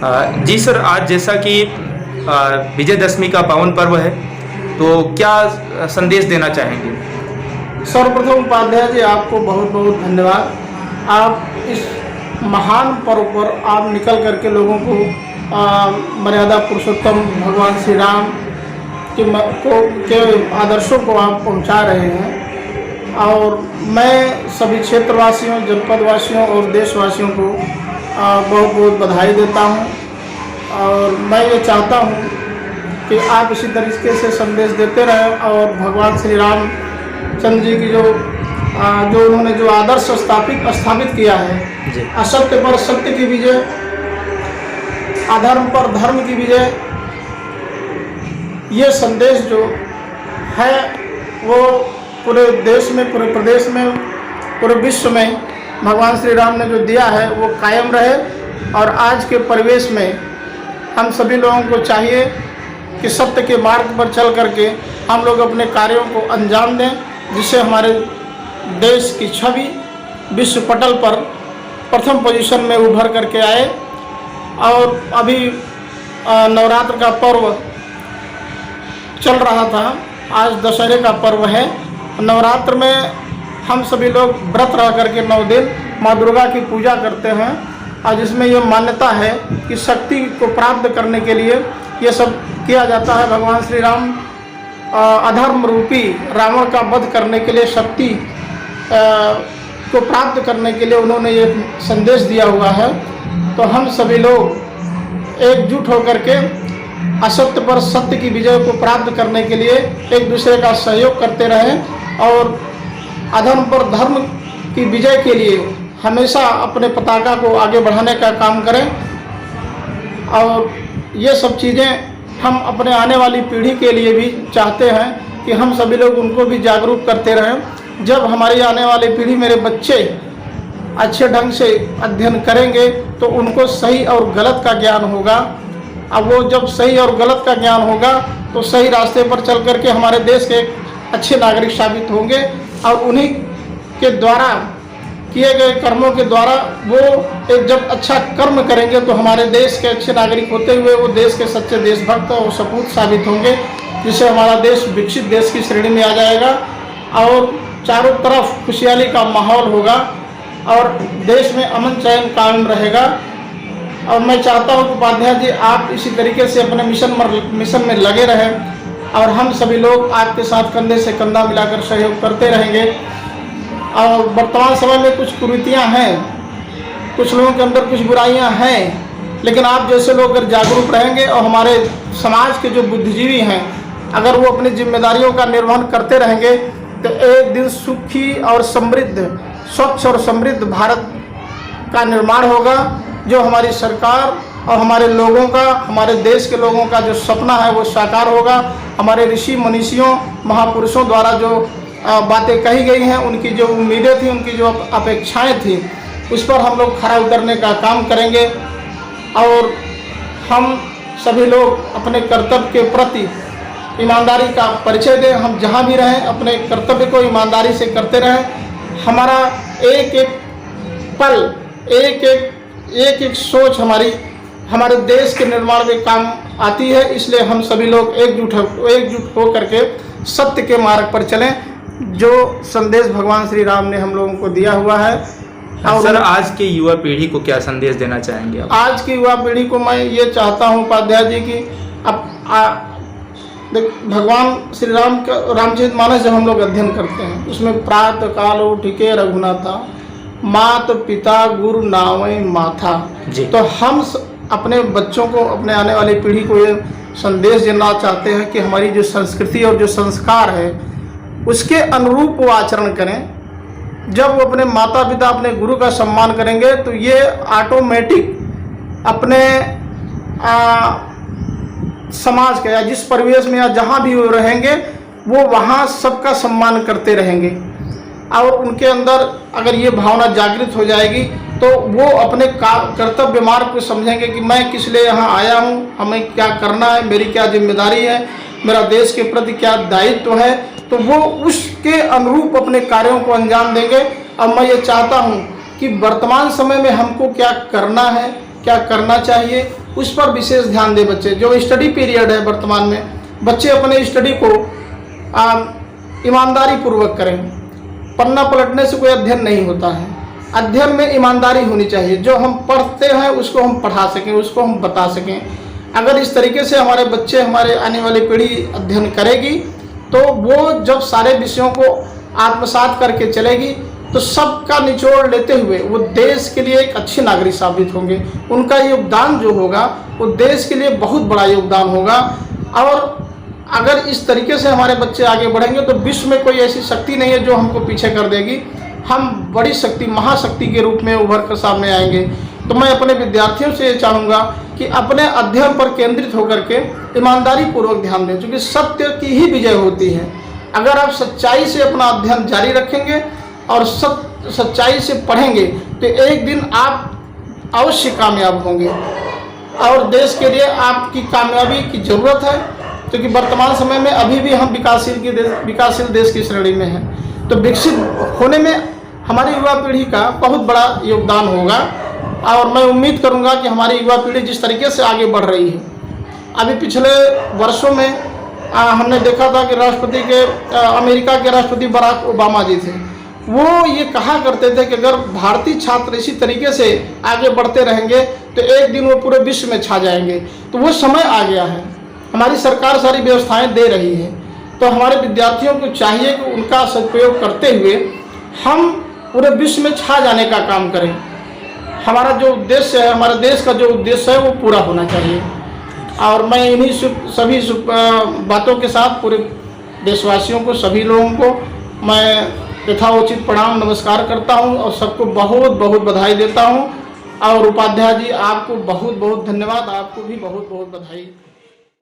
जी sir, आज जैसा कि विजयदशमी का पावन पर्व है, तो क्या संदेश देना चाहेंगे? सर्वप्रथम उपाध्याय जी, आपको बहुत बहुत धन्यवाद। आप इस महान पर्व पर आप निकल करके लोगों को मर्यादा पुरुषोत्तम भगवान श्री राम के आदर्शों को आप पहुंचा रहे हैं। और मैं सभी क्षेत्रवासियों, जनपदवासियों और देशवासियों को बहुत बहुत बधाई देता हूं। और मैं ये चाहता हूं कि आप इसी तरीके से संदेश देते रहें और भगवान श्री राम चंद्र जी की जो उन्होंने जो आदर्श स्थापित किया है, असत्य पर सत्य की विजय, अधर्म पर धर्म की विजय, ये संदेश जो है वो पूरे देश में, पूरे प्रदेश में, पूरे विश्व में भगवान श्री राम ने जो दिया है वो कायम रहे। और आज के परिवेश में हम सभी लोगों को चाहिए कि सत्य के मार्ग पर चल करके हम लोग अपने कार्यों को अंजाम दें, जिससे हमारे देश की छवि विश्व पटल पर प्रथम पोजीशन में उभर करके आए। और अभी नवरात्र का पर्व चल रहा था, आज दशहरे का पर्व है। नवरात्र में हम सभी लोग व्रत रह करके 9 दिन माँ दुर्गा की पूजा करते हैं, और जिसमें ये मान्यता है कि शक्ति को प्राप्त करने के लिए ये सब किया जाता है। भगवान श्री राम अधर्म रूपी रावण का वध करने के लिए, शक्ति को प्राप्त करने के लिए उन्होंने ये संदेश दिया हुआ है। तो हम सभी लोग एकजुट होकर के असत्य पर सत्य की विजय को प्राप्त करने के लिए एक दूसरे का सहयोग करते रहें और अधर्म पर धर्म की विजय के लिए हमेशा अपने पताका को आगे बढ़ाने का काम करें। और ये सब चीज़ें हम अपने आने वाली पीढ़ी के लिए भी चाहते हैं कि हम सभी लोग उनको भी जागरूक करते रहें। जब हमारी आने वाली पीढ़ी, मेरे बच्चे अच्छे ढंग से अध्ययन करेंगे तो उनको सही और गलत का ज्ञान होगा। अब वो जब सही और गलत का ज्ञान होगा तो सही रास्ते पर चल करके हमारे देश के अच्छे नागरिक साबित होंगे। और उन्हीं के द्वारा किए गए कर्मों के द्वारा वो एक जब अच्छा कर्म करेंगे तो हमारे देश के अच्छे नागरिक होते हुए वो देश के सच्चे देशभक्त और सपूत साबित होंगे, जिससे हमारा देश विकसित देश की श्रेणी में आ जाएगा और चारों तरफ खुशहाली का माहौल होगा और देश में अमन चैन कायम रहेगा। और मैं चाहता हूँ कि उपाध्याय जी, आप इसी तरीके से अपने मिशन में लगे रहें और हम सभी लोग आपके साथ कंधे से कंधा मिलाकर सहयोग करते रहेंगे। और वर्तमान समय में कुछ कुरीतियाँ हैं, कुछ लोगों के अंदर कुछ बुराइयाँ हैं, लेकिन आप जैसे लोग अगर जागरूक रहेंगे और हमारे समाज के जो बुद्धिजीवी हैं अगर वो अपनी जिम्मेदारियों का निर्वहन करते रहेंगे तो एक दिन सुखी और समृद्ध, स्वच्छ और समृद्ध भारत का निर्माण होगा, जो हमारी सरकार और हमारे लोगों का, हमारे देश के लोगों का जो सपना है वो साकार होगा। हमारे ऋषि मनीषियों, महापुरुषों द्वारा जो बातें कही गई हैं, उनकी जो उम्मीदें थी, उनकी जो अपेक्षाएं थी, उस पर हम लोग खरा उतरने का काम करेंगे। और हम सभी लोग अपने कर्तव्य के प्रति ईमानदारी का परिचय दें। हम जहाँ भी रहें अपने कर्तव्य को ईमानदारी से करते रहें। हमारा एक एक पल, एक एक सोच हमारे देश के निर्माण में काम आती है। इसलिए हम सभी लोग एकजुट हो करके सत्य के मार्ग पर चलें, जो संदेश भगवान श्री राम ने हम लोगों को दिया हुआ है। और सर, आज के युवा पीढ़ी को क्या संदेश देना चाहेंगे आप? आज की युवा पीढ़ी को मैं ये चाहता हूँ उपाध्याय जी की भगवान श्री राम का रामचरितमानस जब हम लोग अध्ययन करते हैं उसमें प्रातः काल उठिके रघुनाथा, मात पिता गुरु नावै माथा। तो हम अपने बच्चों को, अपने आने वाली पीढ़ी को ये संदेश देना चाहते हैं कि हमारी जो संस्कृति और जो संस्कार है उसके अनुरूप वो आचरण करें। जब वो अपने माता पिता, अपने गुरु का सम्मान करेंगे तो ये ऑटोमेटिक अपने समाज के या जिस परिवेश में या जहाँ भी वो रहेंगे वो वहाँ सबका सम्मान करते रहेंगे। और उनके अंदर अगर ये भावना जागृत हो जाएगी तो वो अपने कर्तव्य मार्ग को समझेंगे कि मैं किस लिए यहाँ आया हूँ, हमें क्या करना है, मेरी क्या जिम्मेदारी है, मेरा देश के प्रति क्या दायित्व है। तो वो उसके अनुरूप अपने कार्यों को अंजाम देंगे। अब मैं ये चाहता हूँ कि वर्तमान समय में हमको क्या करना है, क्या करना चाहिए, उस पर विशेष ध्यान दें। बच्चे जो स्टडी पीरियड है वर्तमान में, बच्चे अपने स्टडी को ईमानदारी पूर्वक करें। पन्ना पलटने से कोई अध्ययन नहीं होता है, अध्ययन में ईमानदारी होनी चाहिए। जो हम पढ़ते हैं उसको हम पढ़ा सकें, उसको हम बता सकें। अगर इस तरीके से हमारे बच्चे, हमारे आने वाली पीढ़ी अध्ययन करेगी तो वो जब सारे विषयों को आत्मसात करके चलेगी तो सबका निचोड़ लेते हुए वो देश के लिए एक अच्छे नागरिक साबित होंगे। उनका योगदान जो होगा वो देश के लिए बहुत बड़ा योगदान होगा। और अगर इस तरीके से हमारे बच्चे आगे बढ़ेंगे तो विश्व में कोई ऐसी शक्ति नहीं है जो हमको पीछे कर देगी। हम बड़ी शक्ति, महाशक्ति के रूप में उभर कर सामने आएंगे। तो मैं अपने विद्यार्थियों से ये चाहूँगा कि अपने अध्ययन पर केंद्रित होकर के ईमानदारी पूर्वक ध्यान दें, क्योंकि सत्य की ही विजय होती है। अगर आप सच्चाई से अपना अध्ययन जारी रखेंगे और सच्चाई से पढ़ेंगे तो एक दिन आप अवश्य कामयाब होंगे। और देश के लिए आपकी कामयाबी की ज़रूरत है, क्योंकि वर्तमान समय में अभी भी हम विकासशील देश की श्रेणी में हैं। तो विकसित होने में हमारी युवा पीढ़ी का बहुत बड़ा योगदान होगा। और मैं उम्मीद करूंगा कि हमारी युवा पीढ़ी जिस तरीके से आगे बढ़ रही है, अभी पिछले वर्षों में हमने देखा था कि अमेरिका के राष्ट्रपति बराक ओबामा जी थे, वो ये कहा करते थे कि अगर भारतीय छात्र इसी तरीके से आगे बढ़ते रहेंगे तो एक दिन वो पूरे विश्व में छा जाएंगे। तो वो समय आ गया है, हमारी सरकार सारी व्यवस्थाएं दे रही है। तो हमारे विद्यार्थियों को चाहिए कि उनका सदुपयोग करते हुए हम पूरे विश्व में छा जाने का काम करें। हमारा जो उद्देश्य है, हमारे देश का जो उद्देश्य है वो पूरा होना चाहिए। और मैं इन्हीं सभी बातों के साथ पूरे देशवासियों को, सभी लोगों को मैं यथाउचित प्रणाम नमस्कार करता हूं और सबको बहुत बहुत बधाई देता हूं। और उपाध्याय जी, आपको बहुत बहुत धन्यवाद, आपको भी बहुत बहुत बधाई।